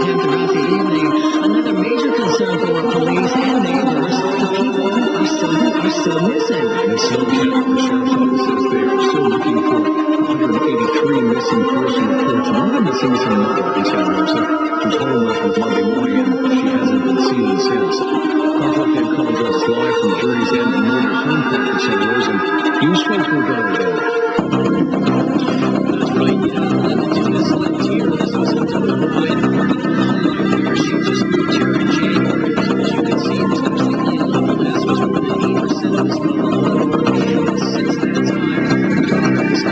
him throughout the evening. Another major concern for police and neighbors, the people are still missing. In some county, the sheriff's office says they are still looking for 183 missing person reports. One of them is missing a mother in Santa Rosa, whose home left with Monday morning, and she hasn't been seen since. Conflict and calls us live from Journey's End Mobile Home Park in Santa Rosa. News folks will go there. That's right, yeah. And the two is left here. This was a quiet where she just moved here in January. As you can see, it's completely alone. This was more than 80% of this and since that time, it's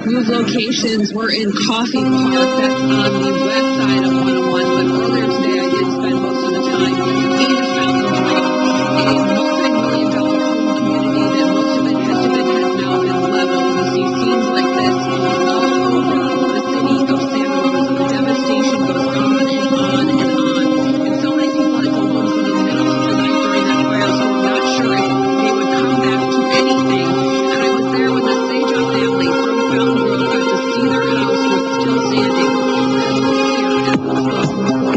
News locations were in Coffee Park, that's on the west side of 101, but earlier today I did spend most of the time in Fountain Grove, a multi-million-dollar home community that most of it has now been leveled. We see scenes like this all over the city of Santa Rosa. The devastation goes on and on and on. And so many people, it's almost in the middle of the night during that fire, so I'm not sure if they would come back to anything. And I was there when the Seja family from Fountain Grove got to see their house was still standing here at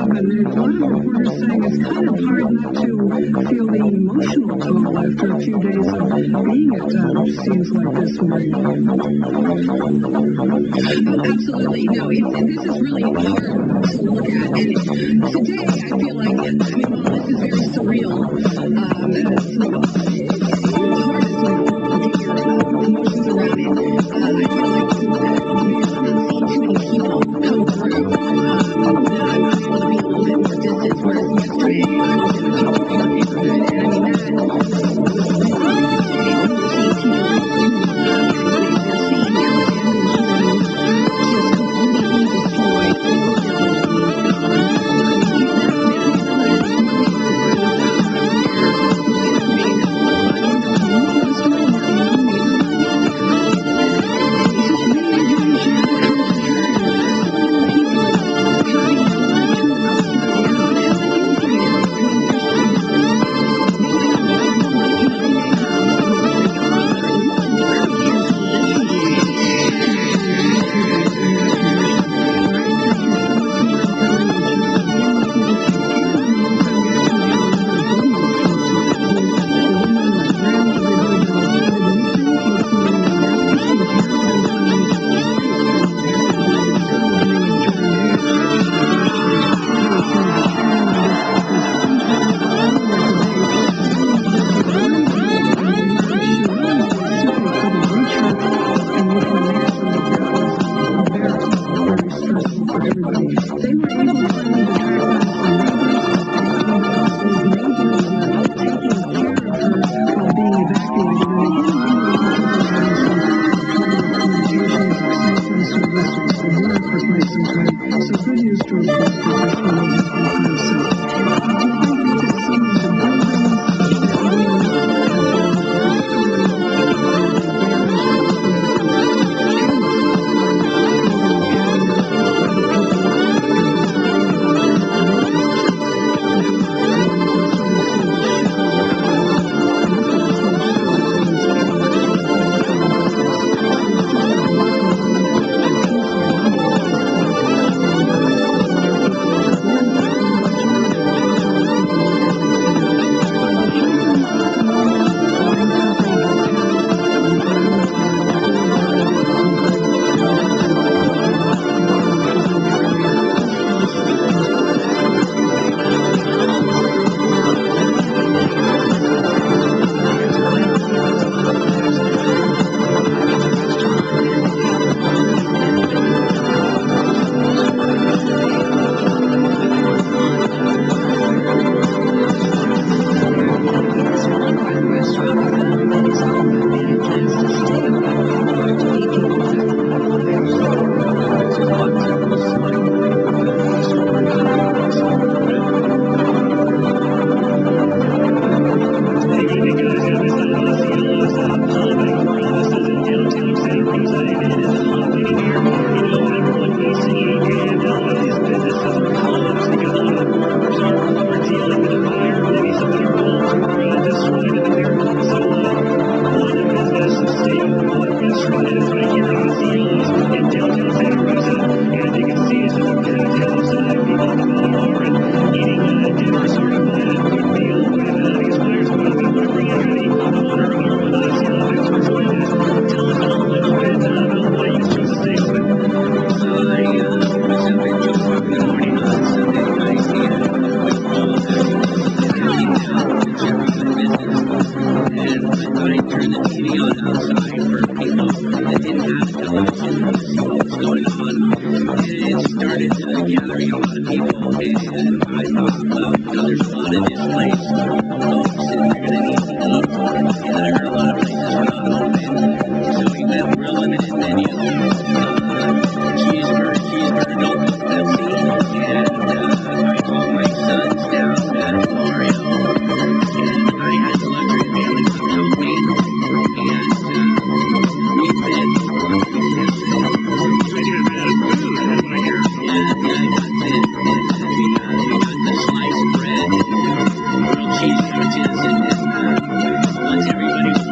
And a lot of reporters saying it's kind of hard not to feel the emotional toll after a few days of being at scenes like this, Marie. Absolutely. No, this is really hard to look at. And today, I feel like, while this is very surreal, it's hard to get your emotions around it. I feel like we haven't seen too many people come through. I'm able to be a little bit more distant, whereas yesterday, I was in the top of your neighborhood. And that was a really big day. We were seeing people they're seeing their abandoned homes just completely destroyed. Cheese sandwiches and once everybody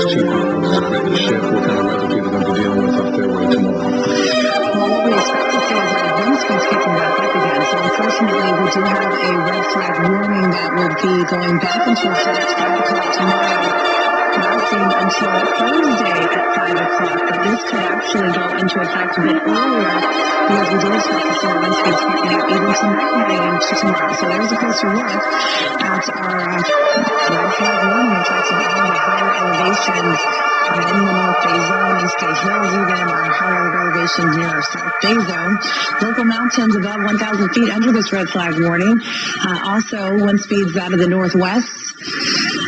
chief operating shift. What kind of weather people are going to be dealing with up there tomorrow? Well, what we expect to see is that wind speed's kicking back up again. So unfortunately, we do have a red flag warning that will be going back into effect 5 o'clock tomorrow. Lasting until Thursday at 5 o'clock, but this could actually go into effect a bit earlier because we do expect to see our wind speeds picking up even tonight heading into tomorrow. So there's a closer look at our red flag warning effects of all the higher elevations in the North Bay Zone, East Bay Hills, even our higher elevations near our South Bay Zone. Local mountains above 1,000 feet under this red flag warning. Also, wind speeds out of the northwest,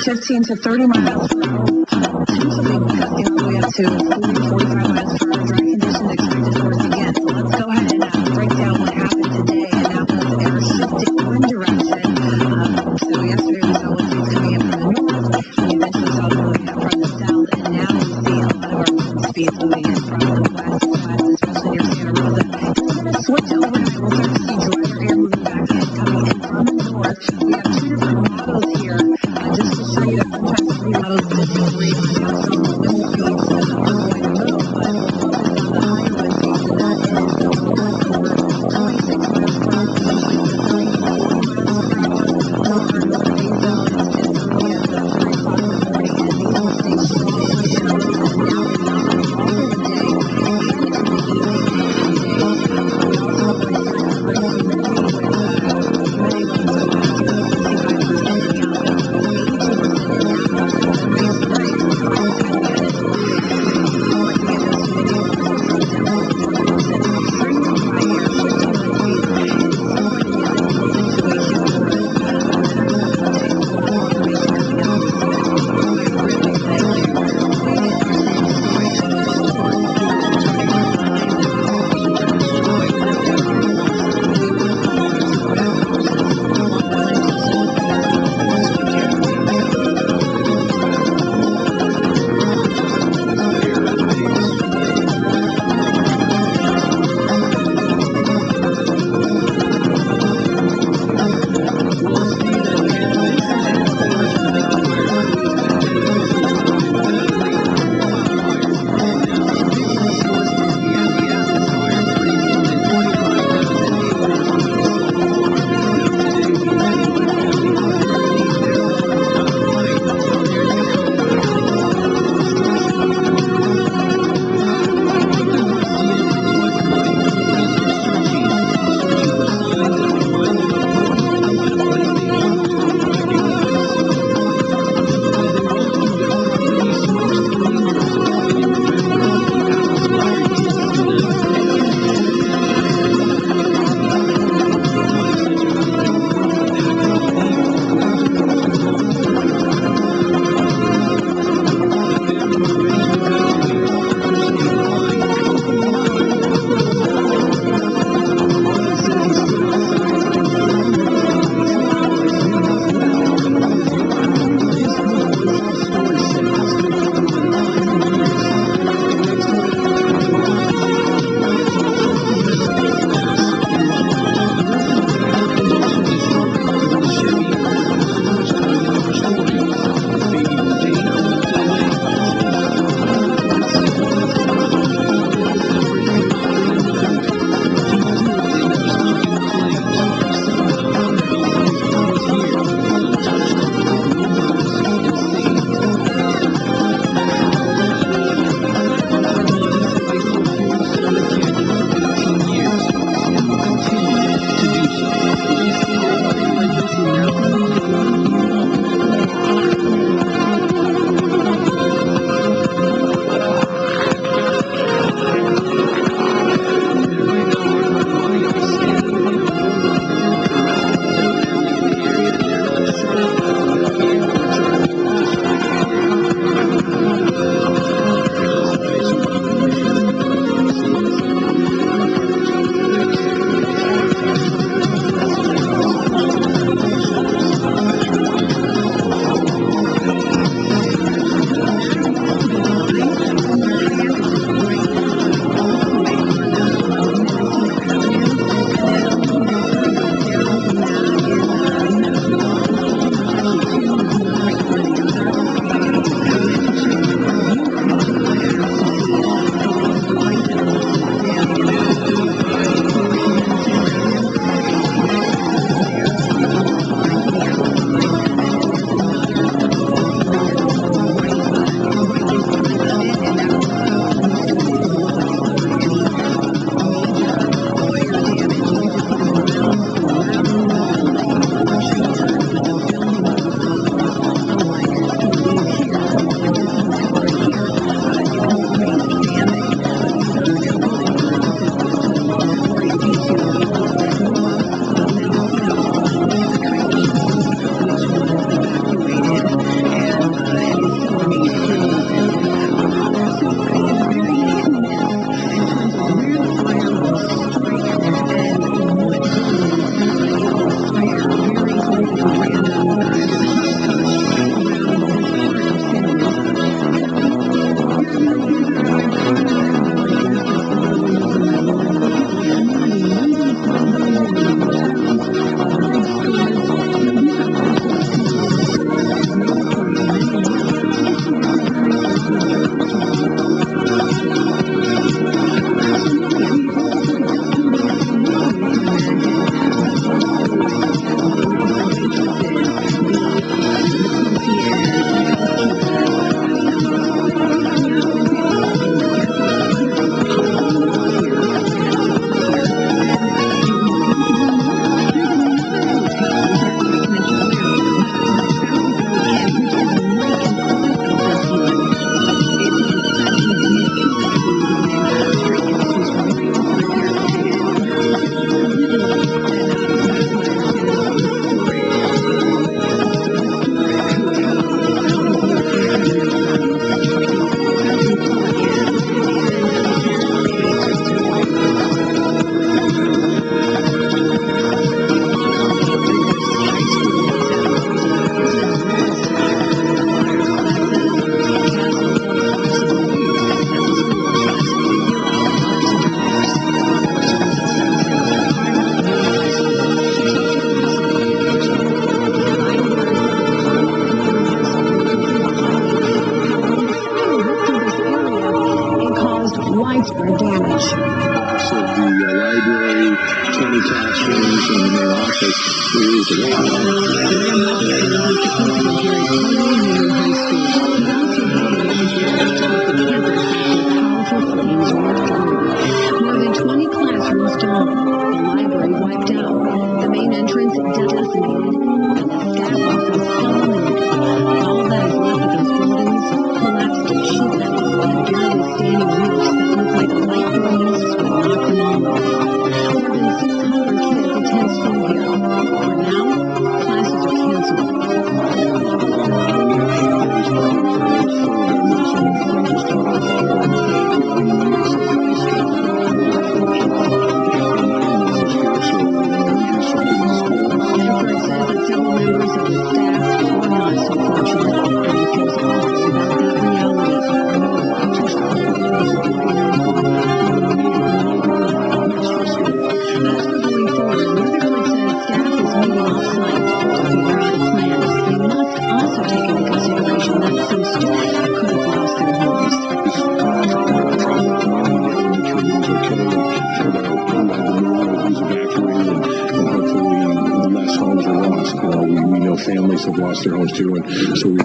15 to 30 miles per hour. Potentially gusting all the way up to 40 to 45 miles per hour. Dry conditions expected to work again. So let's go ahead and break down what happened today. And now the air shifting wind direction. So yesterday we saw wind speeds coming in from the north. We eventually saw them moving up from the south. And now we see a lot of our wind speeds moving in from the west, especially near Santa Rosa. It's going to switch overnight. We'll start to see drier air moving back in, coming in from the north. We have two different models here. Just to show you that sometimes 3 models disagree on some wind speeds are going to move, but in the main office is the Graham Robertson is the principal here at Union High School. He also held an executive talk with campus after powerful flames ripped through. More than 20 classrooms gone, the library wiped out, the main entrance decimated, and the staff office eliminated. All that is left of those buildings, collapsed sheet metal and barely standing roofs that look like a light breeze would knock them all over. More than 600 kids attend school here. For now, classes are canceled. Stanford says that several members of the staff were not so fortunate, and he feels awful about that reality. As for going forward, Rutherford says staff is meeting off-site to figure out a plan. They must also take into consideration that some students could have lost their homes. Less homes are lost. We know families have lost their homes too, and so we.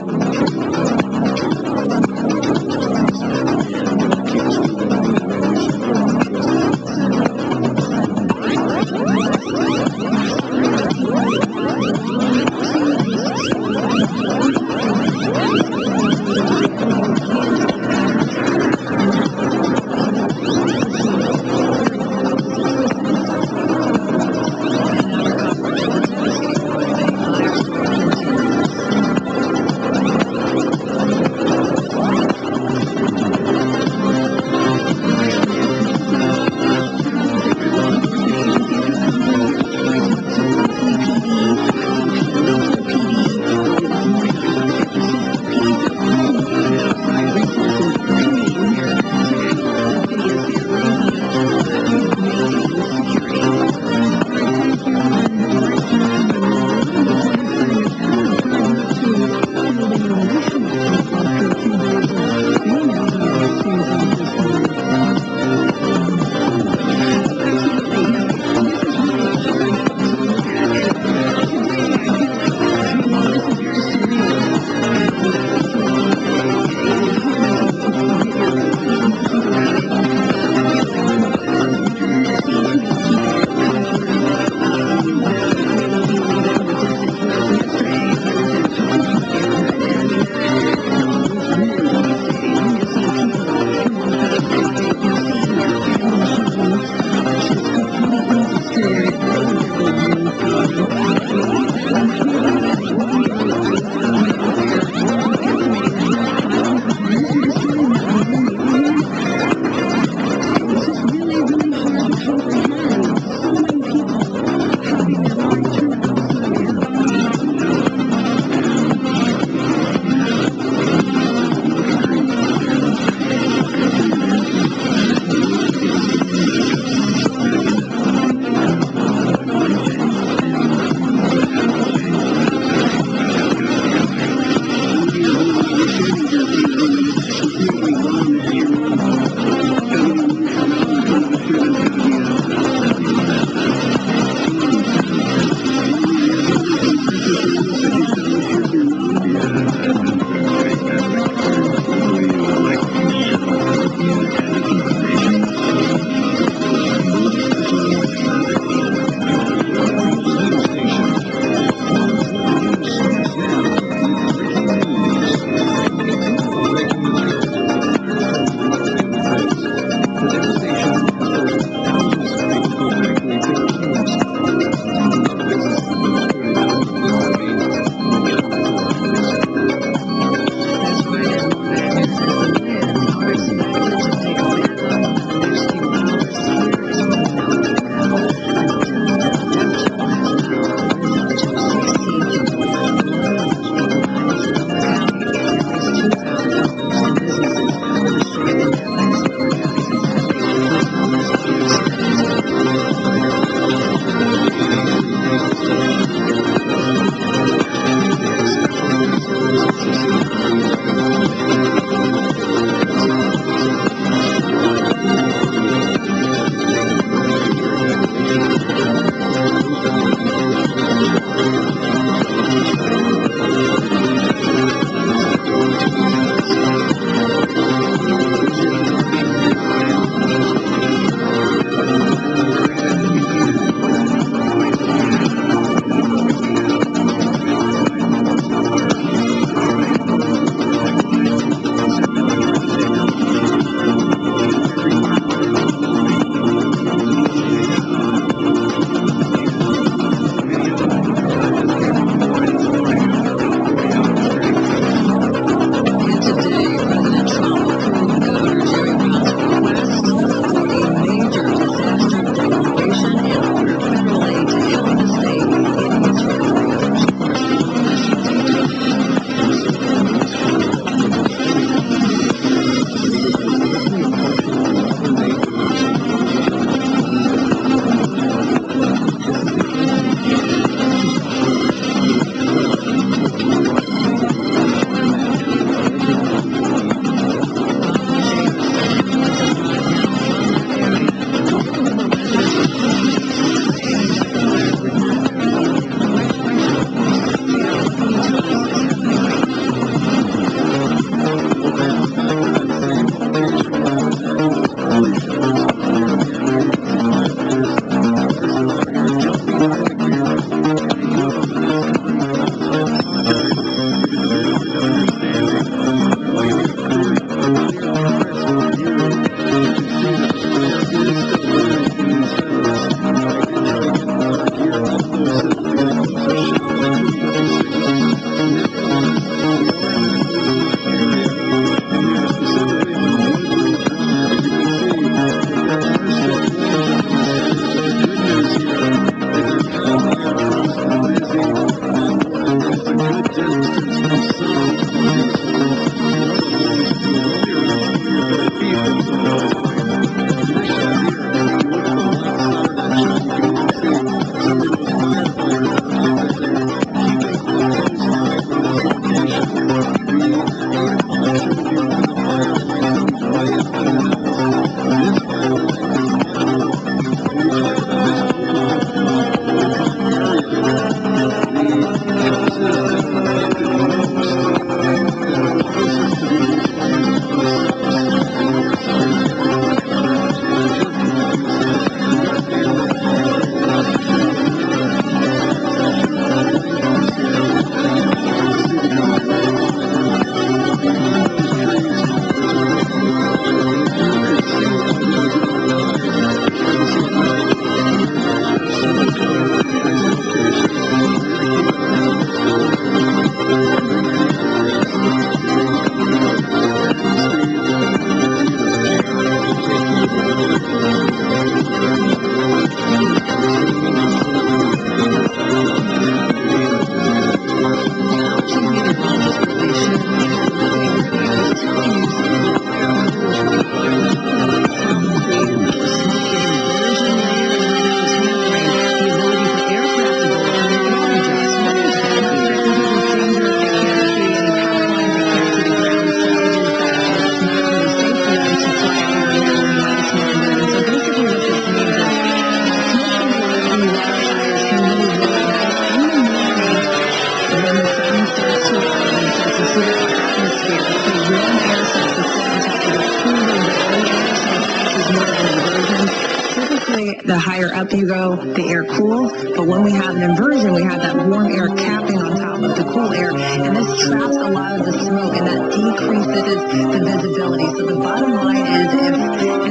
up you go, the air cools. But when we have an inversion, we have that warm air capping on top of the cool air, and this traps a lot of the smoke, and that decreases the visibility. So the bottom line is, if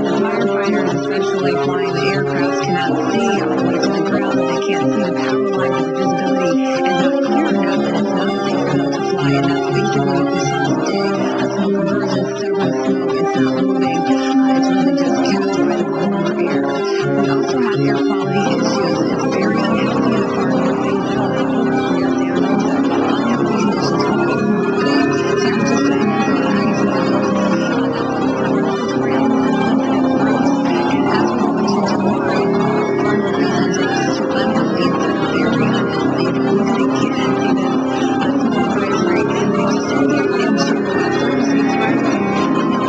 the firefighters, especially flying the aircraft, cannot see all the way to the ground, and they can't see the power lines, and the visibility is not clear enough, then it's not safe for them to fly. And that's basically what we saw today. A smoke conversion, stubborn smoke, it's not moving. It's really just capped by the warmer air. We also have air quality issues. It's very unhealthy in the far northeast zone, California, Santa Rosa. Unhealthy conditions for people today. San Francisco Peninsula, Ice Meadows, respiratory elements, sensitive groups. And as we go into July, far northeast is just unhealthy. It's very unhealthy. But we did again see this smoke advisory extended into Thursday, Friday.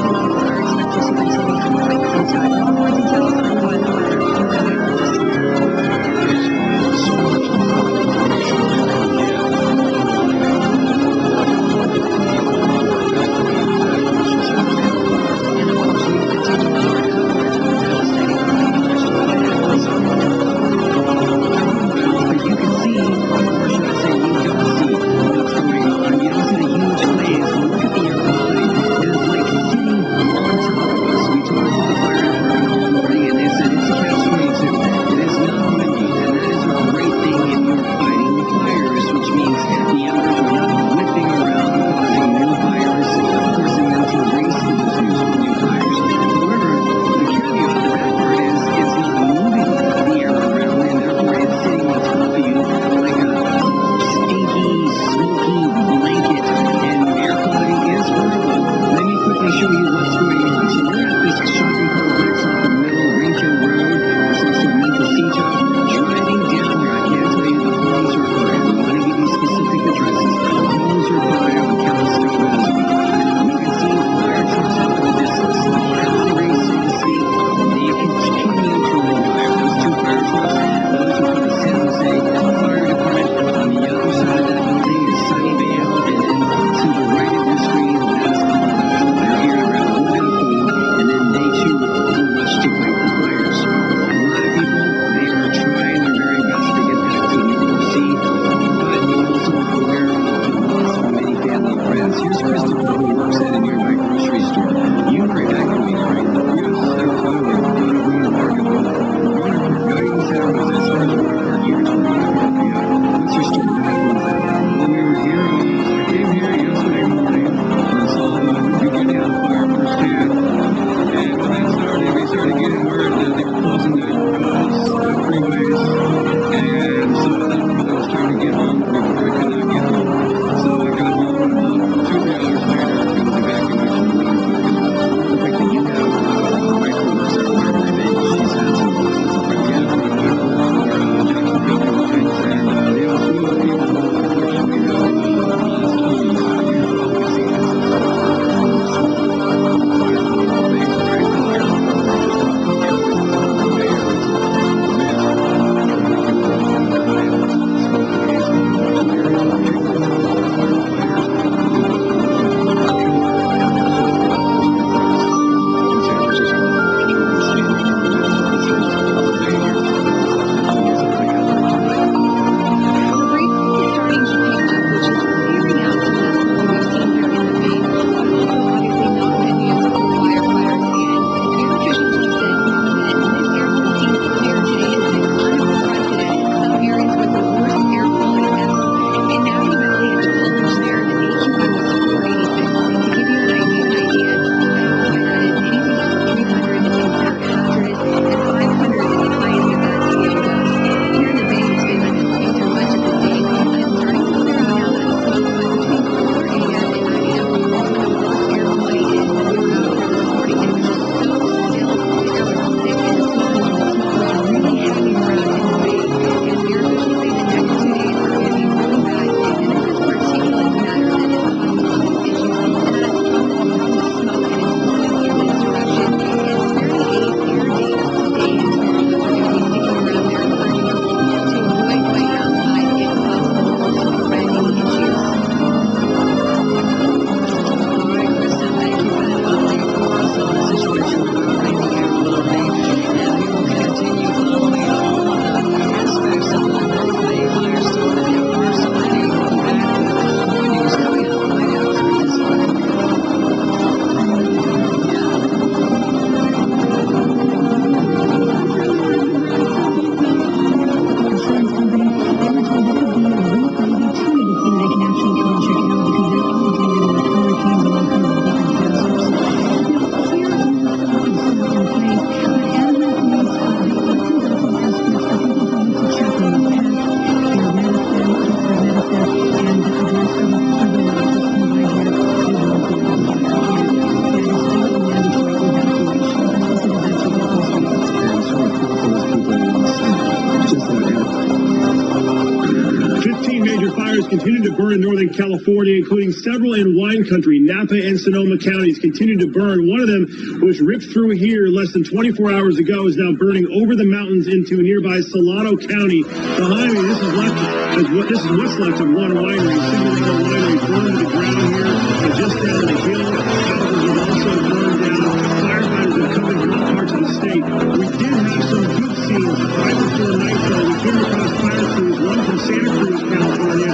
in California, including several in wine country. Napa and Sonoma counties continue to burn. One of them was ripped through here less than 24 hours ago, is now burning over the mountains into nearby Solano County. Behind me, this is what's left of one winery. Single winery burned to the ground here, and just down the hill, houses have also burned down. Firefighters have come in from all parts of the state. We did have some good scenes right before nightfall. We came across fire crews, one from Santa Cruz, California,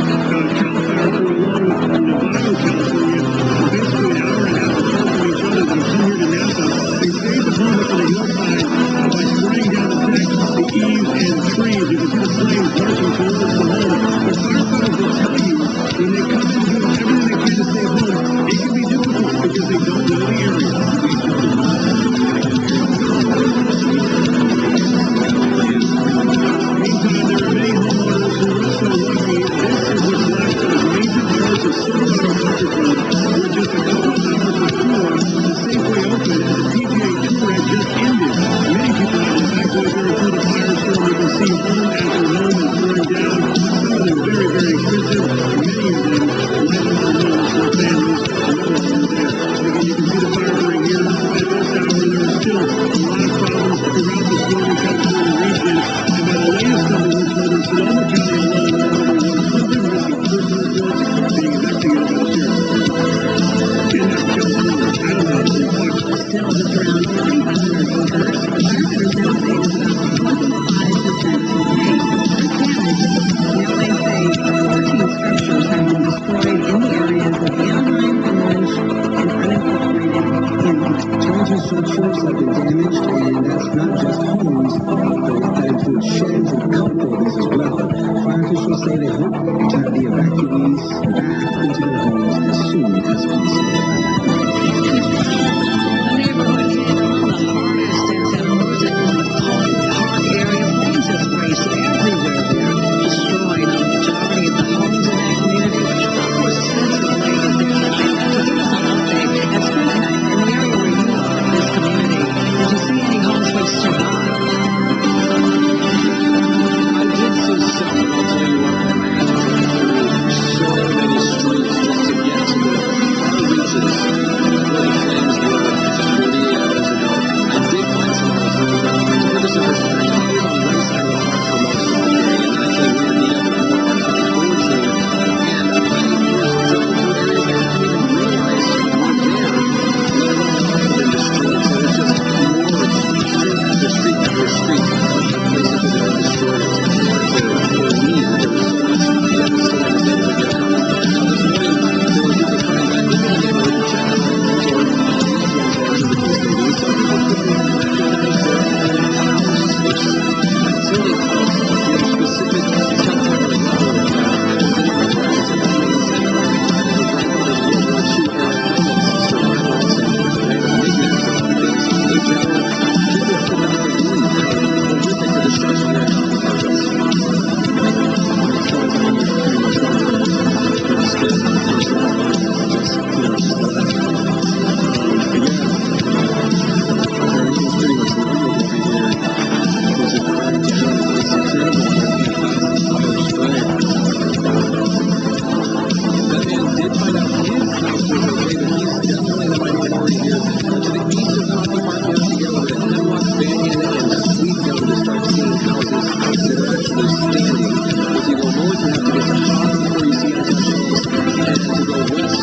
Cal Fire Crew, along with Nevada, California. Basically an hour and a half apart from each other. They come here to Napa. They saved the home up on the hillside by spraying down the deck, the eaves, and the trees. You can see the flames marching towards the home. But firefighters will tell you when they come in doing everything they can to stay home, it can be difficult because they don't know the area. Meantime, there are many homeowners who are so lucky. This is what's left of major parts of Silverado Country Club, where just a couple of hours before the Safeway opened and the PGA Tour had just ended. Many people have evacuated during through the firestorm. You can see home after home is burned down. Some of them very, very expensive. Many of them lifelong homes for families. No one there. And again, you can see the fire burning here at this hour. There are still a lot of problems throughout the Northern California region. And by the latest numbers reported in Sonoma County alone, there are over 100 missing person reports being investigated by the sheriff. In that California, Adelaide, Still just around 3,500 acres. Firefighters now say it's about 25% today. Now they say 14 structures have been destroyed in the areas of Anaheim, Orange, and unincorporated Inland. 22 structures have been damaged, and that's not just homes. That includes sheds and outbuildings as well. Fire officials say they hope to have the evacuees back into their homes as soon as possible. The neighborhood hit the hardest in San Jose is the Park area. Flames have raged everywhere there, destroyed a majority of the homes in that community, which of course essentially related there tonight. So give us an update. And Scott, in the area where you are in this community, did you see any homes which survived? I did see some. I'll tell you what, I had to drive through so many streets just to get to the far reaches where the flames were just 48 hours ago. I did find some of those homes, but to put this in perspective, I was on one side of the park for most of the day, and then I came here to meet up with more park towards there, and I was driving through areas that I didn't even realize were there, let alone have been destroyed. So it's just more street after street after street of places that have been destroyed. It's hard to believe that there was so much devastating in the neighborhood now. Now this morning, there were people coming back into the neighborhood to check on homes or these ones, whatever the case may be. Some people couldn't even recognize their house, which until they called specific temporary level identifiers and things, and my grandmother's World War II era helmets survivors and knickknacks and other things. In general, people could not believe how horrific the destruction here in California was. Pretty much not the skin of the person just, that's fine. Everything's pretty much normal over here. There's a fire down, it's incredible how much spray. That man did find out his house was okay, but he's definitely the minority here. To the east of Coffee Park, you have to get over to Hemlock, Banyan, and Sweet Gum to start seeing houses that are actually standing. If you go north, you have to get to Hop before you see untouchables. And to go west,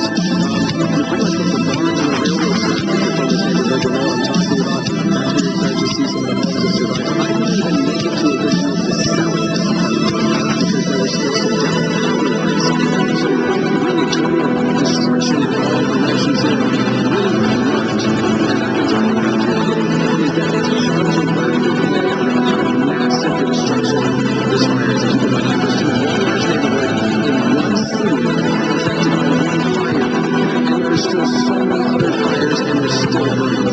you're pretty much from the barns and the railroad track from this neighborhood. You know what I'm talking about. That's where you start to see some of the homes that survive. I didn't even make it to a good house to sell it because there was still some down power lines. So really total destruction in all directions and really what I've been talking about today is that it's hard to wrap your head around how massive the destruction this fire is. Keep in mind, it was to one large neighborhood in one city affected by one fire, and there's still so many other fires and they're still burning.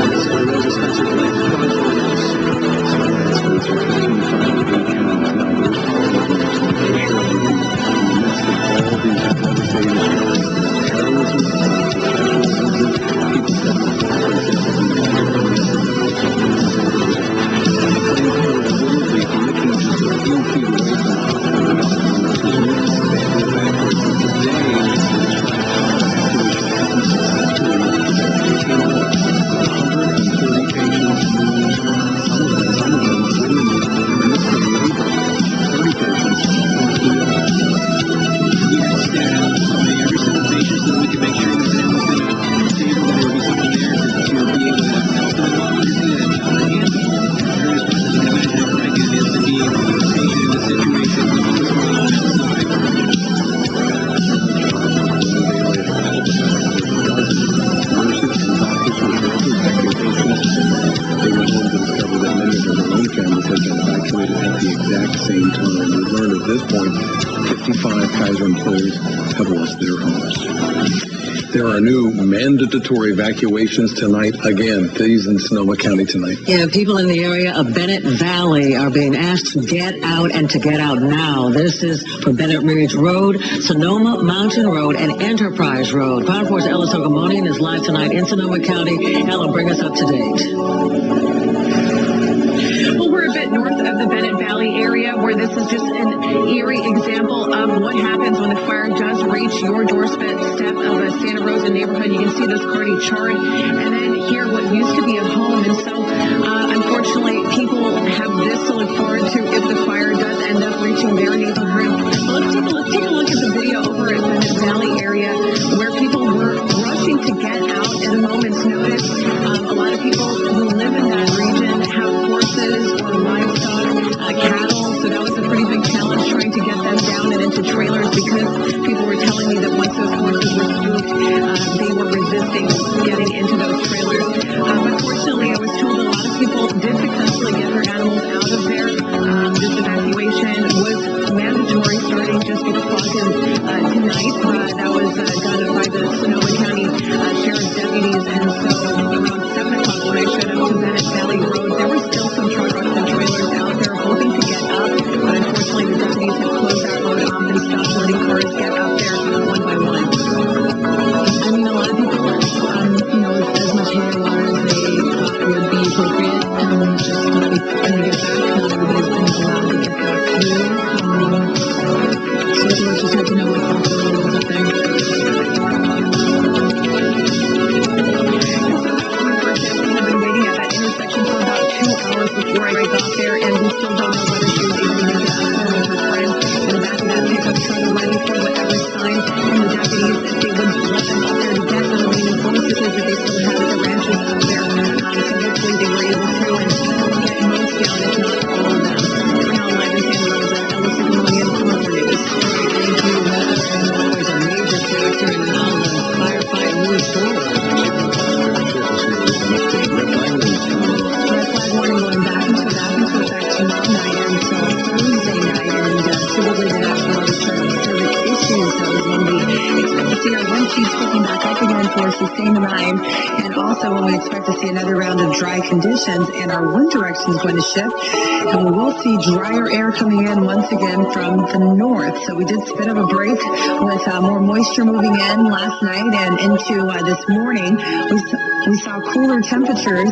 That's why Rosa Spencer played God for us. So that's what it's fires are imposed have lost their homes. There are new mandatory evacuations tonight. Again, these in Sonoma County tonight. Yeah, people in the area of Bennett Valley are being asked to get out and to get out now. This is for Bennett Ridge Road, Sonoma Mountain Road, and Enterprise Road. Power Force Ellis Ogamonian is live tonight in Sonoma County. Ella, bring us up to date. Well, we're a bit north of the Bennett Valley area where this is just an eerie example of what happens when the fire does reach your doorstep of a Santa Rosa neighborhood. You can see this already charred, and then here what used to be a home. And so, unfortunately, people have this to look forward to if the fire does end up reaching their neighborhood. So let's take a look at the video over at Bennett Valley area where people were rushing to get out at a moment's notice. A lot of people who live in that region have horses or livestock, cattle, so that was a pretty big challenge trying to get them down and into trailers because people were telling me that once those horses were spooked, they were resisting getting into those trailers. Unfortunately, I was told a lot of people did successfully get their animals out of there. This evacuation was mandatory starting just before tonight. That was done by the Sonoma County Sheriff's deputies, and so around 7 o'clock when I showed up to Bennett Valley Road, there were still some trucks and trailers out there hoping to get up, but unfortunately the deputies have closed that road off and stopped letting cars get out there one by one. I mean, a lot of people left, as much hair water as they thought would be appropriate, just when they get back, not everybody's been allowed to get back through. So let's just have to know what's possible up there. I've been waiting at that intersection for about 2 hours before I got there, and we still don't know whether she was able to make it out there with her friends in the back of that pickup truck ready for whatever sign from the deputies if they would let them out there to get them. I mean, the bonus is that they still have the ranches out there, so hopefully they were able to and get most down, if not all of them. We're now live in Santa Rosa, Ellis Ogamonian, Clover News. Thank you. Weather and always a major factor in how the firefight moves forward. Red flag warning going back into effect tomorrow night until Thursday night, and typically the National Weather Service issues those when we expect to see our wind speeds picking back up again for a sustained amount, and also when we expect to see another round of dry conditions, and our wind direction is going to shift, and we will see drier air coming in once again from the north. So we did spit of a break with more moisture moving in last night and into this morning. We saw cooler temperatures.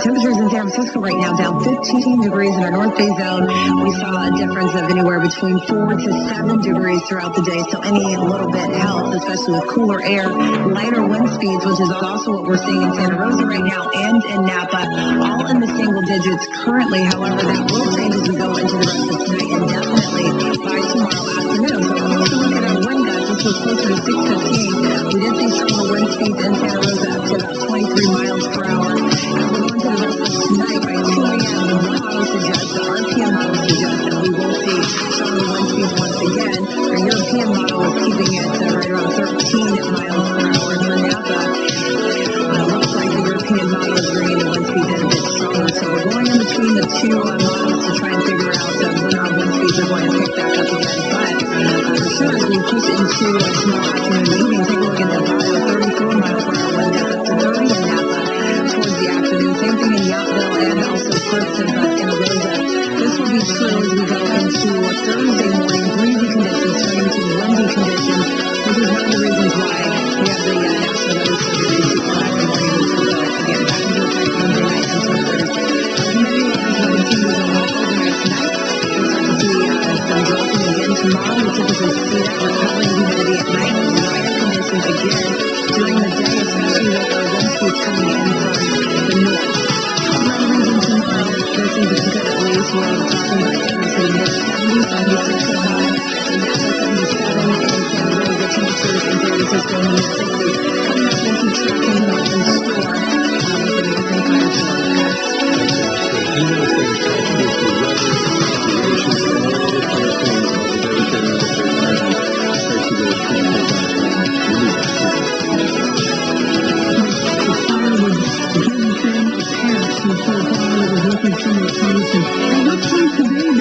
Temperatures in San Francisco right now down 15 degrees in our North Bay zone. We saw a difference of anywhere between 4 to 7 degrees throughout the day. So any little bit helps, especially with cooler air, lighter wind speeds, which is also what we're seeing in Santa Rosa right now and in Napa, all in the single digits currently. However, that will change as we go into the rest of tonight and definitely by tomorrow afternoon. So let's look at our wind gusts. This was closer to 6:15. We did see stronger wind speeds in Santa Rosa up to about 23 miles per hour. And we're going to the rest of tonight by 2 a.m. The model suggests, the RPM model suggests that we will see stronger wind speeds once again. Our European model is keeping it right around 13 miles per hour. For Napa, looks like the European model is bringing the wind speeds in a bit stronger. So we're going in between the two models to try and figure out when our wind speeds are going to pick back up again. But for sure, as we push into tomorrow afternoon evening, take a look at the Ohio 34 miles per hour wind gust up to 30 in Napa towards the afternoon. Same thing in Yountville and also parts of Santa Rosa. This will be true as we go into Thursday morning. Breezy conditions turning to windy conditions, which is one of the reasons why we have the National Weather Service issue for Saturday morning, which will go again back into effect Monday night until Thursday. Humidity levels will continue to go overnight tonight. We'll start to see some dropping again tomorrow. We typically see that recovering humidity at night. Drier conditions again during the day, especially with our wind speeds coming in from the north. Around the region tomorrow, there's some good at least. We're talking about into the mid-70s, 76 at home, and Napa 77, and Santa Rosa temperatures in San Francisco in the mid-60s. Coming up, we'll keep tracking what's in store with the Northern Fire forecast. Today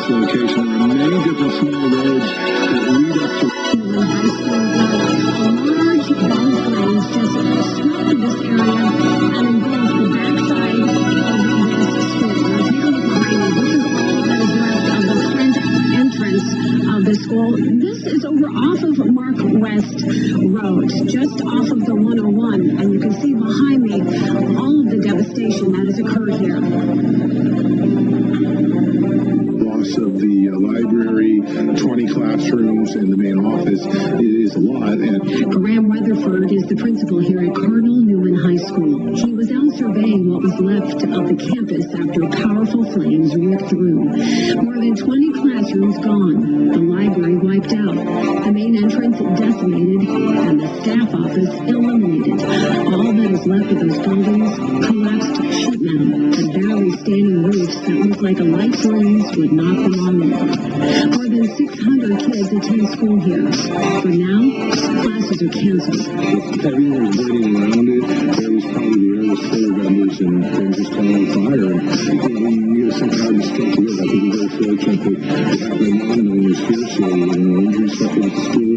this location. There are many different small roads that lead up to high school where a large ball of flames just swept through this area and engulfed the backside of this school. Now, take a look behind me. This is all that is left of the front entrance of the school. This is over off of Mark West Road, just off of the 101, and you can see behind me all of the devastation that has occurred here. loss of the library, 20 classrooms, and the main office. It is a lot. And Graham Weatherford is the principal here at Cardinal Newman High School. He was out surveying what was left of the campus after powerful flames ripped through. More than 20 classrooms gone, the library wiped out, the main entrance decimated, and the staff office eliminated. All that is left of those buildings, collapsed sheet metal, and barely standing roofs that look like a light breeze would knock them all over. More than 600 kids attend school here. For now, classes are canceled. everyone was waiting around it. There was probably the air was full of embers and things just caught on fire. And we had somehow just struck together. I think we're very fortunate that it happened now and no one was here, so no injuries suffered at the school.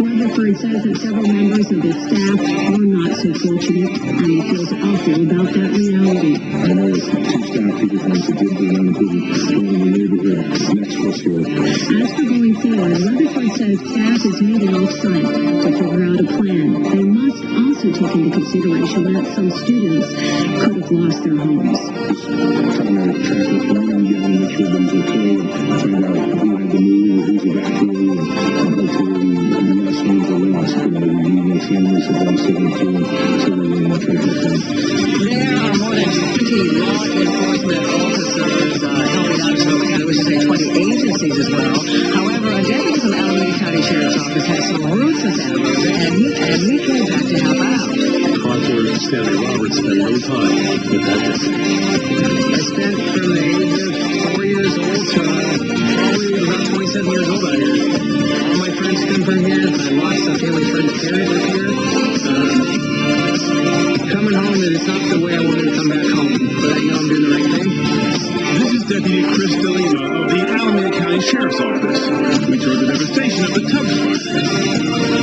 Weatherford says that several members of the staff were not so fortunate, and he feels awful about that reality. I know it's two staff people from that did go down, including one in the neighborhood next to us here. As for going forward, Weatherford says staff is meeting off-site to figure out a plan. They must also take into consideration that some students could have lost their homes. Trying to track what's going on, get in, make sure everybody's okay, and find out who had to move, who's evacuated, and hopefully less homes are lost. We need families have lost their homes too, so we're going to try to help them. There are more than 20 law enforcement officers helping out in Sonoma County, which is 20 agencies as well. However, a deputy from Alameda County Sheriff's Office has some roots in Santa Rosa, and he came back to help out. Concord Stanley Roberts spent no time with that district. I spent from the age of 4 years old to probably about 27 years old out here. All my friends come from here. I lost some family friends buried up here. Coming home, it's not the way I wanted to come back home, but I know I'm doing the right thing. This is Deputy Chris DeLima of the Alameda County Sheriff's Office. We toured the devastation of the Tubbs fire.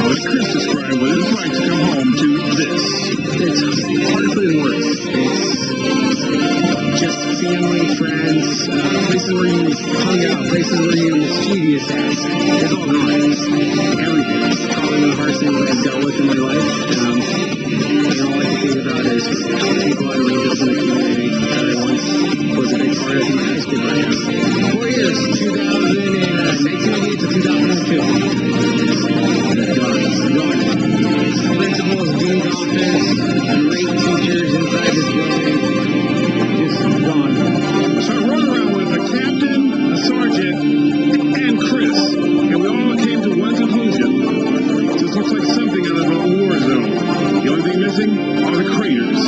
I'll let Chris describe what it's like to come home to this. It's hard to put in words. It's just family, friends, places where you hung out, places where you mischievous at. It's all gone. Everything. It's probably one of the hardest things I've dealt with in my life. And all I can think about is people I really built in the community that I once was a big part of in my high school right now. 4 years, 1998 to 2002. Gone. Principals, dean's office, great teachers inside this building, just gone. So I rode around with a captain, a sergeant, and Chris, and we all came to one conclusion. This looks like something out of a war zone. The only thing missing are the craters.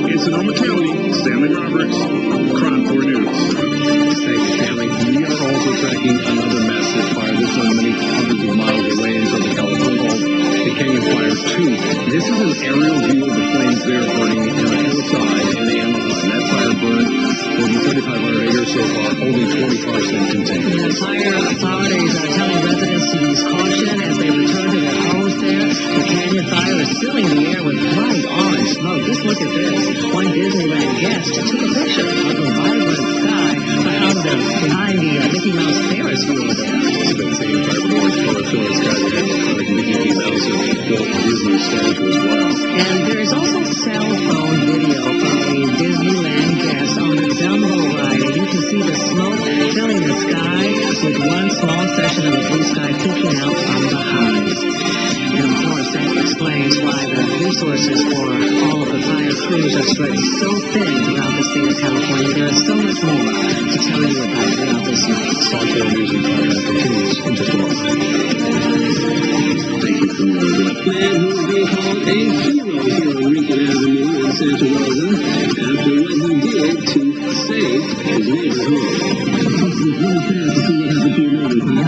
In Sonoma County, Stanley Roberts, Crime 4 News. Thank you, Stanley. We are also tracking another massive fire. This one many hundreds of miles away in Southern California, the Canyon Fire 2. This is an aerial view of the flames there burning in a hillside in the Amazon. That fire burned more than 3,500 acres so far, only 40 cars been contained. The fire authorities are telling residents to use caution as they return to their homes there. The canyon fire is filling the air with bright orange smoke. Just look at this. One Disneyland guest took a picture of the vibrant sky behind the Mickey Mouse Ferris wheel there. It's been seen vibrant orange color filling skies ahead like Mickey Mouse and Walt Disney statue as well. And there is also cell phone video from a Disneyland guest on the Dumbo ride. And you can see the smoke filling the sky with one small section of the blue sky peeking out from the highs. And of course, that explains why the resources for all of the fire crews are spread so thin throughout the state of California. There is so much more to tell you about throughout this night. Soccer News and Contact continues in just a moment. Thank you for the man who is being called a hero here on Lincoln Avenue in Santa Rosa after what he did to save his neighbor's home. It's really sad to see what happened to your neighbor, huh?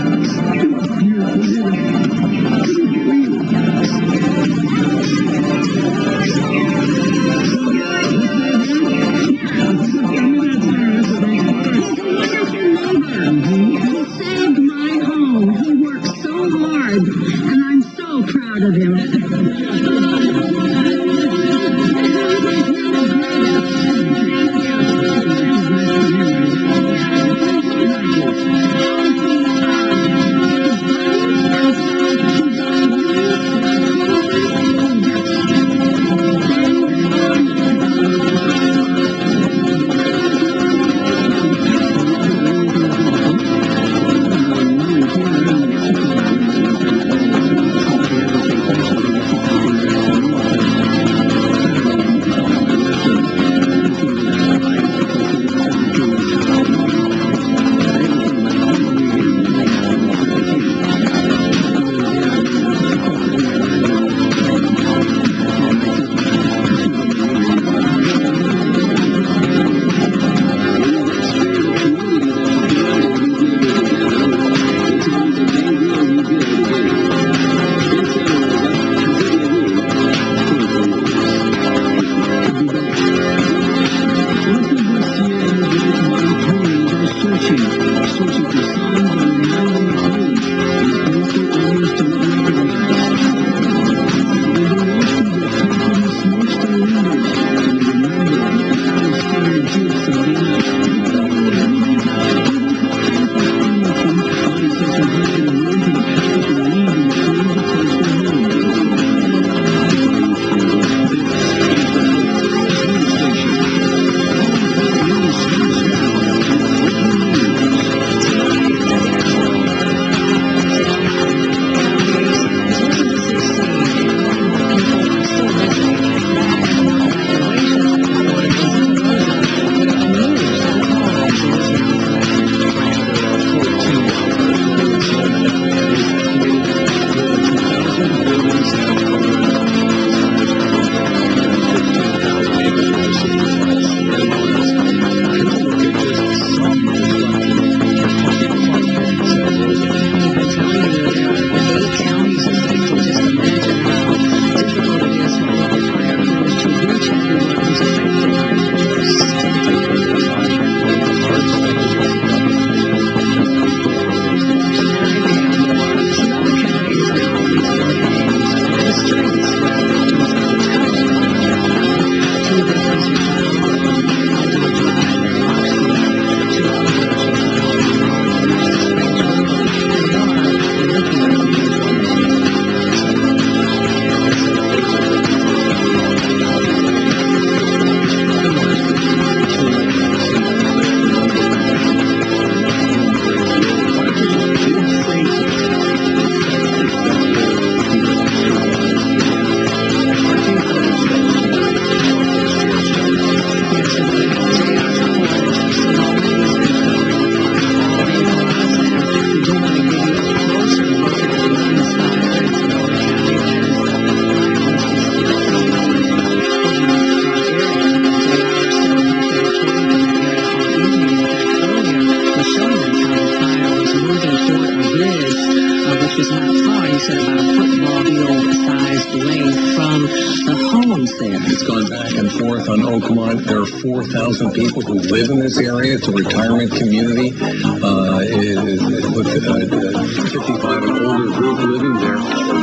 are 4,000 people who live in this area. It's a retirement community with 55 and older group living there.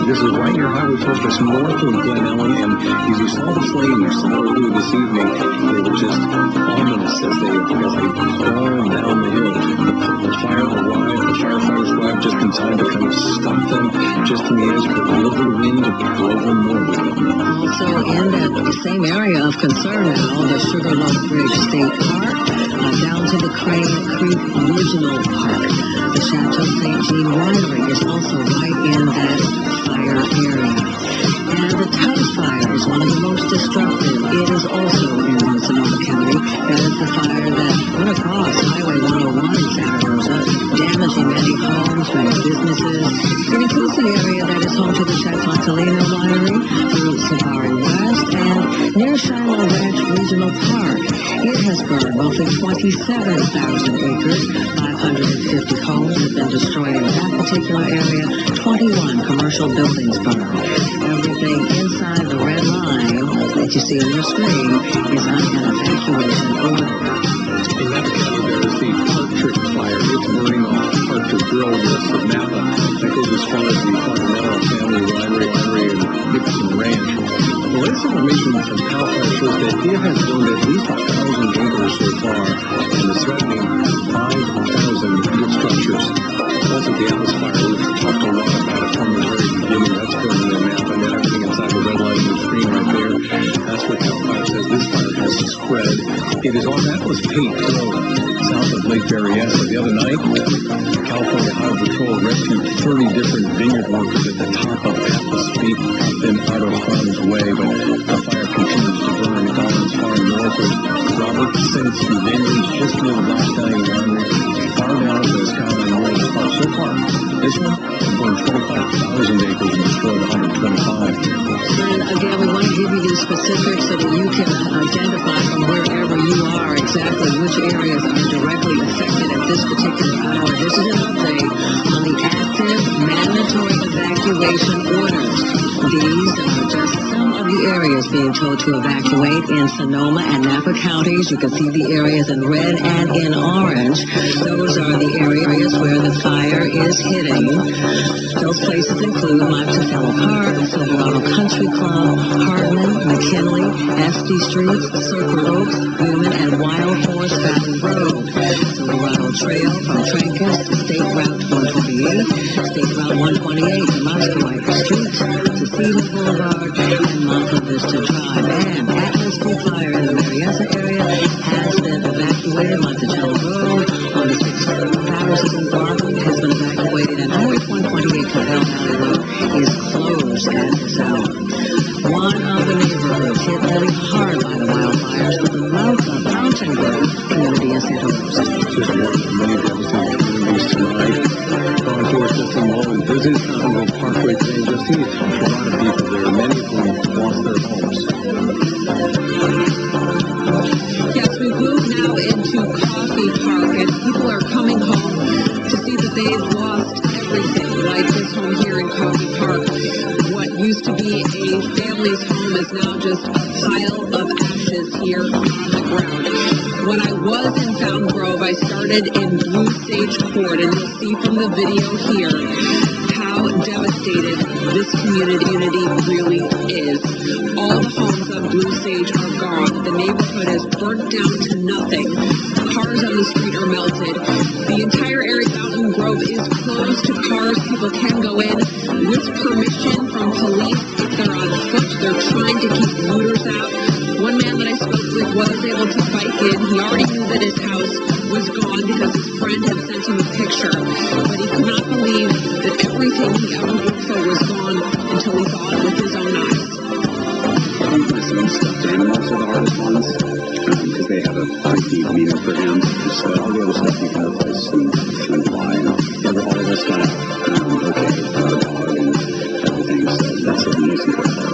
This is right near Highway 4, just north of Glen Ellen, and as you saw the flames earlier this evening, they were just ominous as they burned down the hill. The fire arrived, the firefighters arrived just in time to kind of stop them just in the edge, but a little bit of wind drove them north. Also in that same area of concern now, the Sugarloaf Bridge State Park, down to the Crane Creek Regional Park. The Chateau St. Jean Winery is also right in that fire area. And the Tubbs Fire is one of the most destructive. It is also in Sonoma County. That is the fire that went across Highway 101 in Santa Rosa, damaging many homes, many businesses. It includes the area that is home to the Chateau Winery, through Safari West, and near Shiloh Ranch Regional Park. It has burned roughly 27,000 acres. 550 homes have been destroyed in that particular area. 21 commercial buildings burned. Everything inside the red line that you see on your screen is on an evacuation order. In Napa County, there is the Partridge Fire. It's burning off Partridge Grill west of Napa. That goes as far as the Continental Family Winery and Dixon Ranch. The latest information from CAL FIRE shows that it has burned at least 1,000 acres so far, and is threatening 5,000 wood structures. Also, the Atlas Fire, we've talked a lot about it from the very beginning. That's burning in Napa, and then everything inside the red line on the screen right there. That's what CAL FIRE says. This fire has spread. It is on Atlas Pate Road, south of Lake Berryessa. The other night, California Highway Patrol rescued 30 different vineyard workers at the top of Atlas Peak, then out of harm's way, but the fire continues to burn. It's gone as far north as Robert Sinsky Vineyard, just near the Black Stallion Winery, far down as Caroline Morris Park. So far, this one burned 25,000 acres and destroyed 125. And again, we want to give you these specifics so that you can identify from wherever you are exactly which areas are directly affected at this particular hour. This is an update on the active mandatory evacuation orders. These are just some of the areas being told to evacuate in Sonoma and Napa counties. You can see the areas in red and in orange. Those are the areas where the fire is hitting. Those places include Monticello Park, Silverado Country Club, Hardman, McKinley, SD Streets, Circle Oaks, Newman, and Wild Horse Valley Road. Silverado Trail from Trancas to State Route 128, State Route 128 to Moscowite Street, to Stevens Boulevard, and Monte Vista Drive. And Atlas Peak Fire in the Berryessa area has been evacuated. Monticello Road on the 6,000 block has been evacuated, and Highway 128 Cabell Valley Road is closed at this hour. One of the neighborhoods hit really hard by the wildfires was the Mountain Grove community in Santa Rosa. Just one of many devastating communities tonight. Volunteers Justin Mullen visited Fountainville Parkway today. Justine talked to a lot of people there, many of whom lost their homes. Yes, we've moved now into Coffee Park, and people are coming home to see that they've lost everything, like this home here in Coffee Park. What used to be a family's home is now just a pile of ashes here on the ground. When I was in Fountain Grove, I started in Blue Sage Court, and you'll see from the video here how devastated this community really is. All the homes on Blue Sage are gone. The neighborhood is burnt down to nothing. Cars on the street are melted. The entire area of Fountain Grove is closed to cars. People can go in with permission from police if they're on foot. They're trying to keep looters out. One man that I spoke with was able to bike in. He already knew that his house was gone because his friend had sent him a picture. But he could not believe that everything he ever worked for was gone until he saw it with his own eyes. My son's stuffed animals are the hardest ones because they have a pretty deep meaning for him. So all the other stuff you can replace and fly, and all of us got out okay, the dog and everything. So that's the most important part.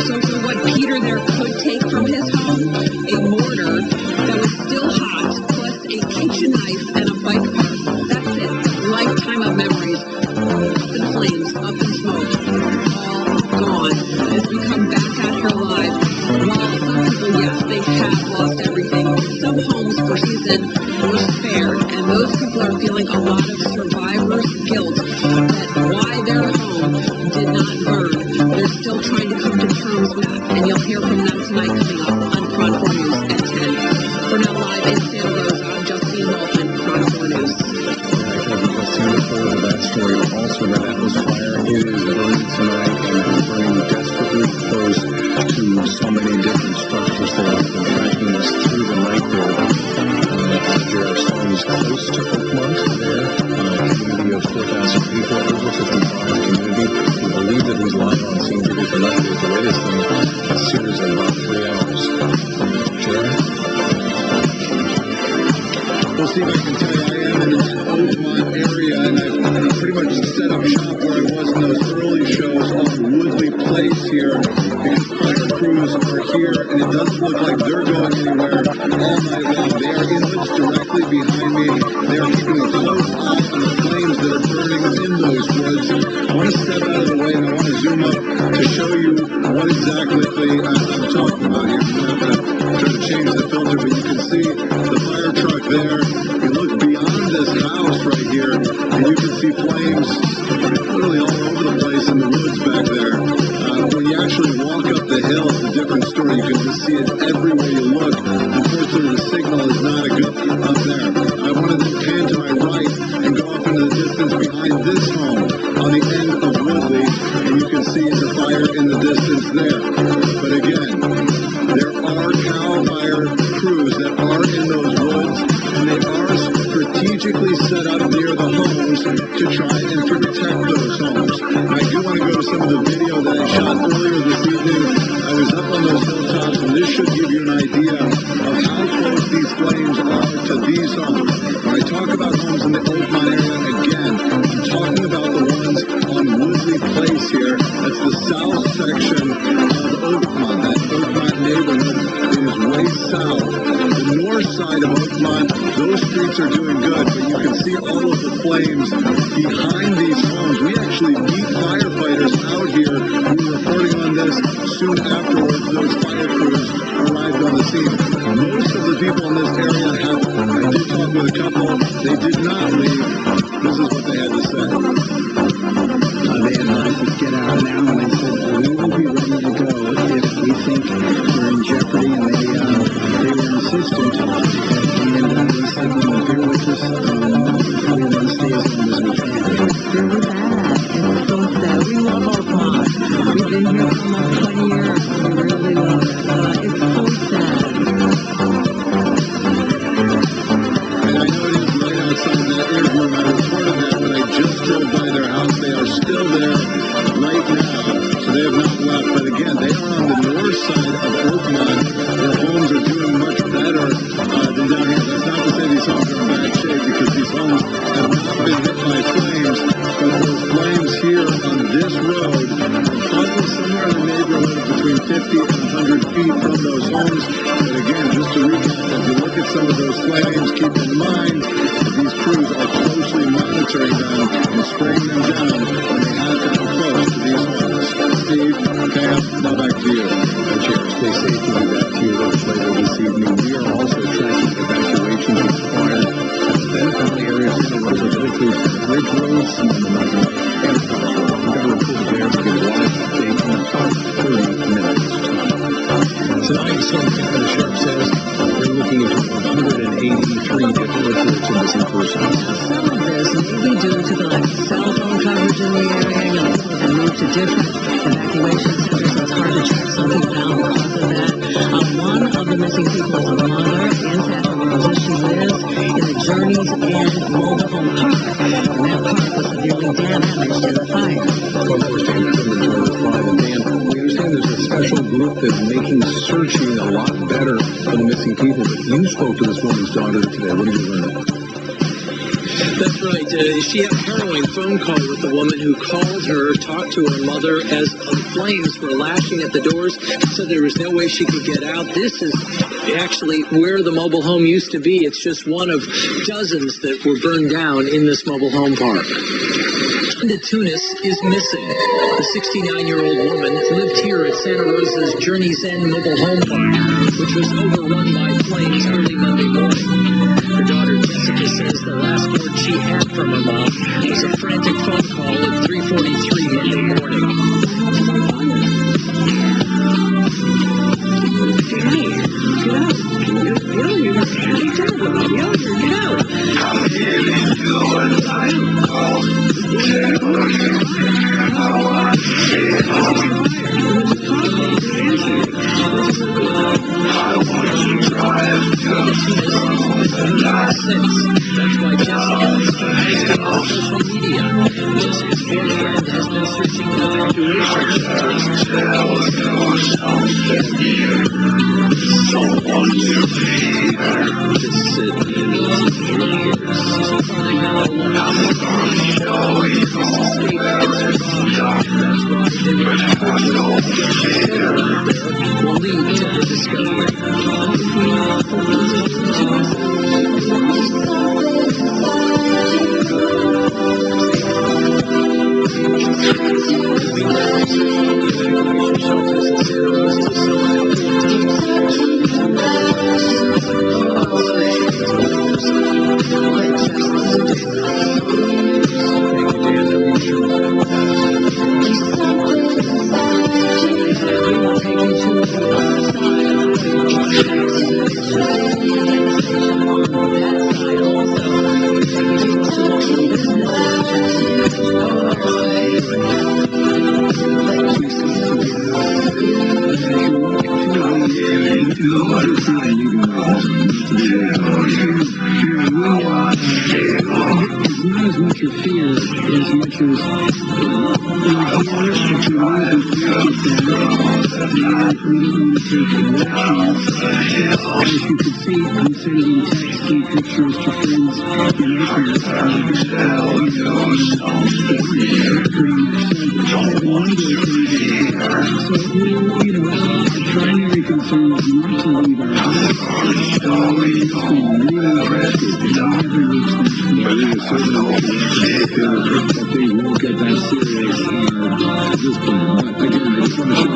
So for what Peter there could take from his home, a mortar that was still hot, plus a kitchen knife and a bike park. That's it. Lifetime of memories. Up in flames, up in smoke. All gone. As we come back at her live. from them tonight coming up on Front 4 News at 10. We're now live in Santa Rosa. I'm Justine Holton, Front 4 News. That story also, that atmosphere is burning tonight and burning desperately close to so many different structures there. I've been tracking this through the night there. There are stones close to Oakmont there, a community of 4,000 people, over 55 community. We believe that he's live on scene to get the latest thing, a series of about 3 hours. Jared? Well, Steve, I can tell you I am in that Oakmont area, and I've pretty much set up shop where I was in those early shows on Woodley Place here, because fire crews are here, and it doesn't look like they're going anywhere all night long. They are in woods directly behind me. They are keeping a close eye on the flames that are burning in those woods. I want to step out of the way, and I want to zoom up to show you what exactly I'm talking about here. I'm going to try to change the filter, but you can see the fire truck there. You look beyond this house right here, and you can see flames literally all over the place in the woods back there. When you actually walk up the hill, it's a different story. You can just see it everywhere you look. Unfortunately, the signal is not a good up there. I want to then pan to my right and go off into the distance behind this home on the end of Woodley, and you can see the fire in the distance there. But again, there are CAL FIRE crews that are in those woods, and they are strategically set up near the homes to try and protect those homes. And I do want to go to some of the video that I shot earlier this evening. I was up on those hilltops, and this should give you an idea of how close these flames are to these homes. When I talk about homes in the Oakmont area, again, I'm talking about the ones on Woodley Place here. That's the south section of Oakmont. That Oakmont neighborhood is way south. The north side of Oakmont, those streets are doing good, but you can see all of the flames behind these homes. We actually meet firefighters out here. We were reporting on this soon afterwards. Those fire crews arrived on the scene. Most of the people in this area I did talk with a couple. They did not leave. This is what they had to say. They advised us get out now, and they said we will be ready to go if we think we're in jeopardy, and they were insistent, and we said bear with us, we want to stay as long as we can. Really bad. It's so sad. We love Oakmont. We've been here for almost 20 years. We really love it. It's so sad. And I know it is right outside that airroom. I reported that, but I just drove by their house. They are still there right now, so they have not left. But again, they are on the north side of Oakmont. Their homes are doing much better than down here. That's not to say these homes are in bad shape, because these homes have not been hit by flames. But those flames here on this road are probably somewhere in the neighborhood of between 50 and 100 feet from those homes. But again, just to recap, if you look at some of those flames, keep in mind that these crews are closely monitoring them and spraying them down when they have to come close to these homes. Steve, Cam, now back to you. Jared, stay safe. We'll be back to you later this evening. We are also tracking evacuations required at the Benton area of Santa Rosa that includes Bridge Roads and the Mountain Enterprise Road. We've got a report there to get a live update in about 30 minutes. Tonight, Storm Captain the Sheriff says they're looking into 183 different reports of missing persons. Some of this may be due to the lack of cell phone coverage in the area. You know, people have been moved to different evacuation centers, so it's hard to track some people down because of that. One of the missing people is a mother in Santa Rosa. She lives in the Journey's End mobile home park, and that park was severely damaged in the fire. One more statement from the Journey's Fire. And Dan, we understand there's a special group that's making searching a lot better for the missing people, but you spoke to this woman's daughter today. What did you learn? That's right. She had a harrowing phone call with the woman who called her, talked to her mother as the flames were lashing at the doors, said there was no way she could get out. This is actually where the mobile home used to be. It's just one of dozens that were burned down in this mobile home park. Linda Tunis is missing. The 69-year-old woman lived here at Santa Rosa's Journey's End mobile home park, which was overrun by flames early Monday morning. Her daughter Jessica says the last word she had from her mom was a frantic phone call at 3:43 Monday morning. That's why Jessica is posting on social media. Jessica's boyfriend has been switching will lead to the discovery. It's not as much your fear as much as as you can see, I'm sending texts and pictures to friends and listeners so our primary concern is not to leave our house. That they won't get that serious at this point. But again, I just want to show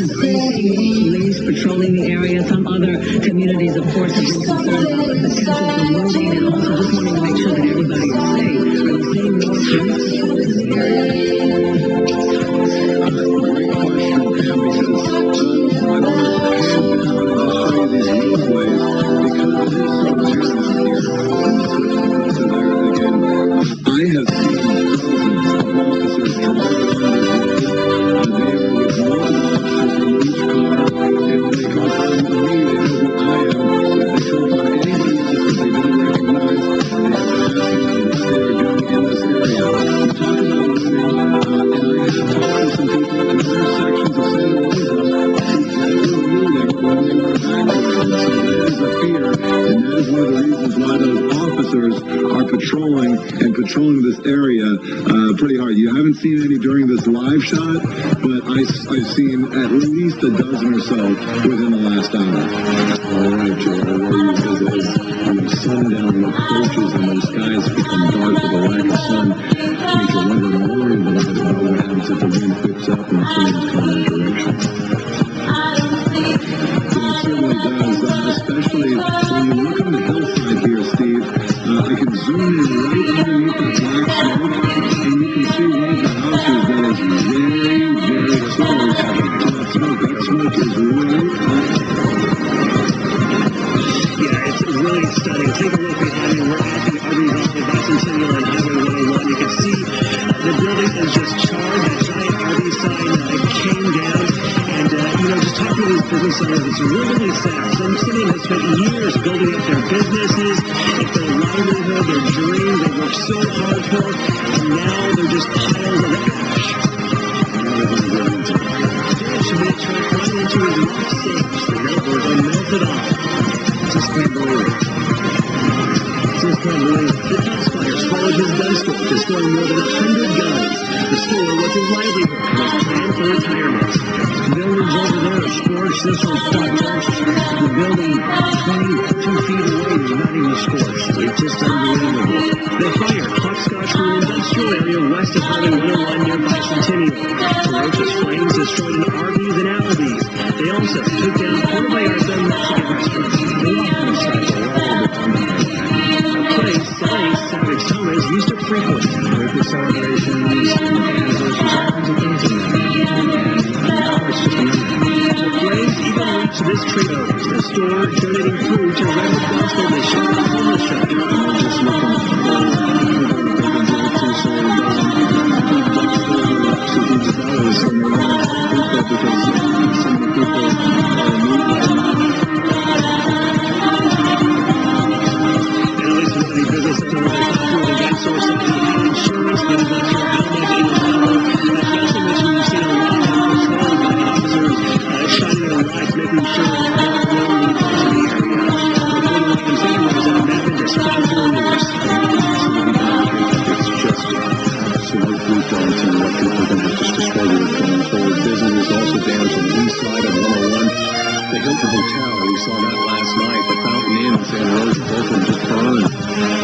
police patrolling the area. Some other communities, of course, have been concerned about the potential for looting and also just wanting to make sure that everybody is safe. Are you seeing more police patrolling in the area? Patrolling this area pretty hard. You haven't seen any during this live shot, but I've seen at least a dozen or so within the last hour. All right, Joe. Where you said as sundown approaches and those skies become dark with a lack of sun, makes you wonder more about what happens if the wind picks up and the flames come in that direction. It certainly does, especially when you look on the hillside here, Steve. I can zoom in right underneath that black smoke, and you can see one of the houses that is very, very close to that smoke. That smoke is right up. Yeah, it's really stunning. Take a look behind me. We're at the RV Rental Bicentennial on Highway 101. You can see the building is just charred. That giant RV sign came down. And, just talking to these business owners, it's really sad. Some of them have spent years building up their businesses, it's their livelihood, their dream, they worked so hard for, and now they're just piles of ash. There should be a truck running into his rock stage. The railroad are melted off. Just can't believe it. Just can't believe it. The house fires followed his high school, destroying more than 100 guns. The school was his livelihood and was planned for retirement. Buildings over there are scorched. This one's quite worse. The building 22 feet away is not even scorched. It's just unbelievable. The fire hopscotched through an industrial area west of Highway 101 near Bicentennial. Ferocious flames destroyed an Arby's and Applebee's. They also took down Puerto Vallarta Mexican restaurants. The walking sites are all over a place selling Savage Thomas used to frequent with the celebrations and anniversaries, all kinds of things in there. And now it's just another. The flames even reached this Trios, the store donating food to Red Gospel Mission, a homeless shelter. And they're just looking for people they can give it to so it doesn't keep ducks to these dollars. And they want people because so many people are in need right now. And at least in the business sector, they thought through the gas source of insurance, but I'm not sure how much it is now. As Johnson mentioned, we've seen a lot of patrol by officers shining their lights, making sure that they're not rolling into the area. Reporting like I'm saying, was at Madden, just 54 News. It's just absolutely daunting what people are going to have to struggle with going forward. Business is also damaged on the east side of 101. The Hilton Hotel, we saw that last night. The Fountain Inn in San Rose both of them just burned.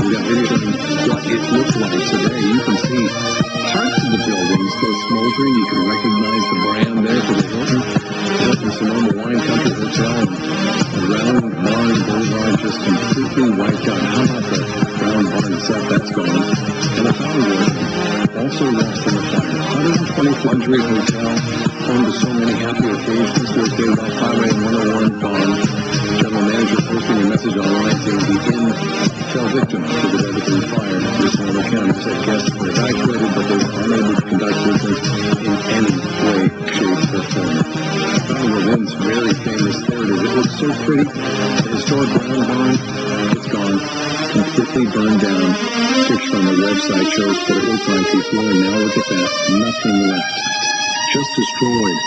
We got video of what it looked like today. You can see parts of the buildings go smoldering. You can recognize the brand there for the Hilton. Hilton Sonoma Wine Country Hotel and Round Barn Boulevard just completely wiped out. How about the Round Barn set? That's gone. And the Fountain Wood also lost in the fire. 120th Luxury Hotel, home to so many happy occasions, located off Highway 101 gone. General manager posting a message online saying the inn fell victim to the deadly fire. The Sonoma County said guests were evacuated, but they were unable to conduct business in any way, shape, or form. Fountain of Inn's very famous heritage. It looks so pretty. The historic Round Barn, it's gone. Completely burned down. Picture on the website shows what it looked like before, and now look at that. Nothing left. Just destroyed.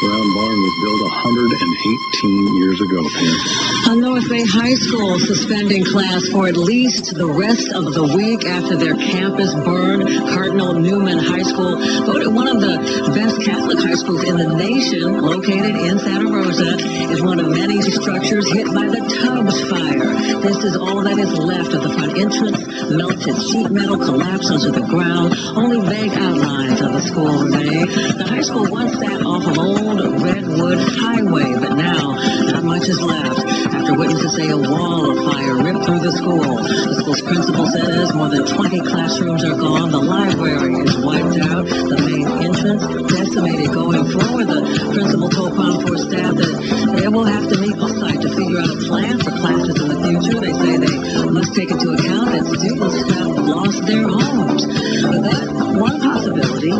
Round Barn was built 118 years ago, Pam. North Bay High School suspending class for at least the rest of the week after their campus burned. Cardinal Newman High School, voted one of the best Catholic high schools in the nation, located in Santa Rosa, is one of many structures hit by the Tubbs fire. This is all that is left of the front entrance. Melted sheet metal collapsed onto the ground. Only vague outlines of the school remain. The high school once sat off of old Redwood Highway, but now not much is left. After witnesses say a wall of fire ripped through the school. The school's principal says more than 20 classrooms are gone. The library is wiped out. The main entrance decimated. Going forward, the principal told Crown Force staff that they will have to meet off-site to figure out a plan for classes in the future. They say they must take into account that students have lost their homes. But that one possibility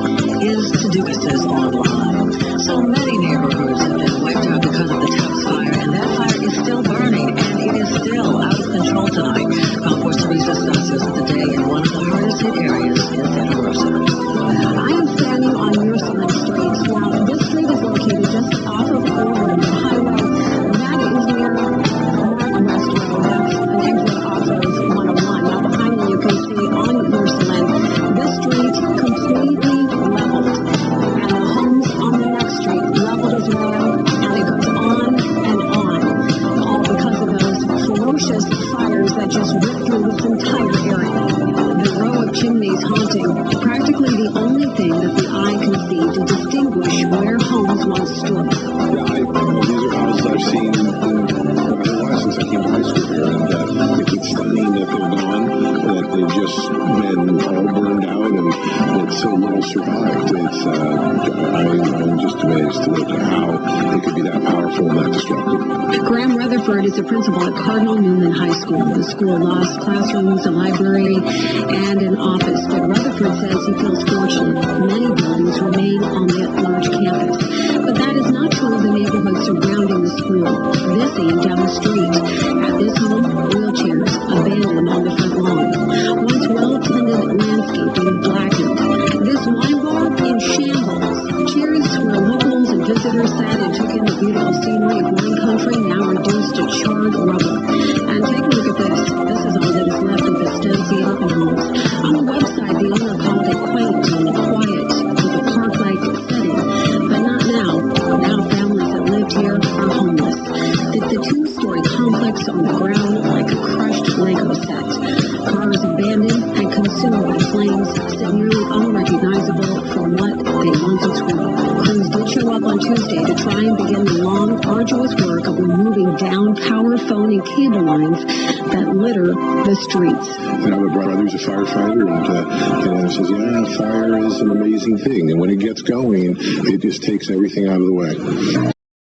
is to do business online. So many neighborhoods have been wiped out because of the Tubbs fire, and that fire is still burning, and it is still out of control tonight. Concourse Teresa discusses the day in one of the hardest hit areas in Santa Rosa. I am standing on Ursuline Street. Now, this street is located just off of Overland Highway. That is near Martin West Road. That's an exit off of 101. Now, behind me, you can see on Ursuline, this street completely leveled. And the homes on the next street leveled as well. And it goes on and on. All because of those ferocious fires that just ripped through this entire area. The row of chimneys haunting practically the only thing that the eye can see to distinguish where homes once stood. Yeah, these are houses I've seen in my whole life since I came to high school here, and it's stunning that they're gone, that they've just been all burned out, and that so little survived. It's I'm just amazed at how it could be that powerful and that destructive. Graham Rutherford is the principal at Cardinal Newman High School. The school lost classrooms, a library, and an office. But Rutherford says he feels fortunate. Many buildings remain on the large campus. But that is not true of the neighborhood surrounding the school. This scene down the street. At this home, wheelchairs abandoned on the front lawn. Once well-tended landscaping blackened. This wine bar in shambles. Chairs where locals and visitors sat and took in the beautiful scenery of wine country, now reduced to charred rubble. And take a look at this. This is all that is left of the Stency Homes. On the west flames sit nearly unrecognizable from what they once were. Crews did show up on Tuesday to try and begin the long, arduous work of removing down power, phone, and cable lines that litter the streets. My brother's a firefighter, and he says, yeah, fire is an amazing thing. And when it gets going, it just takes everything out of the way.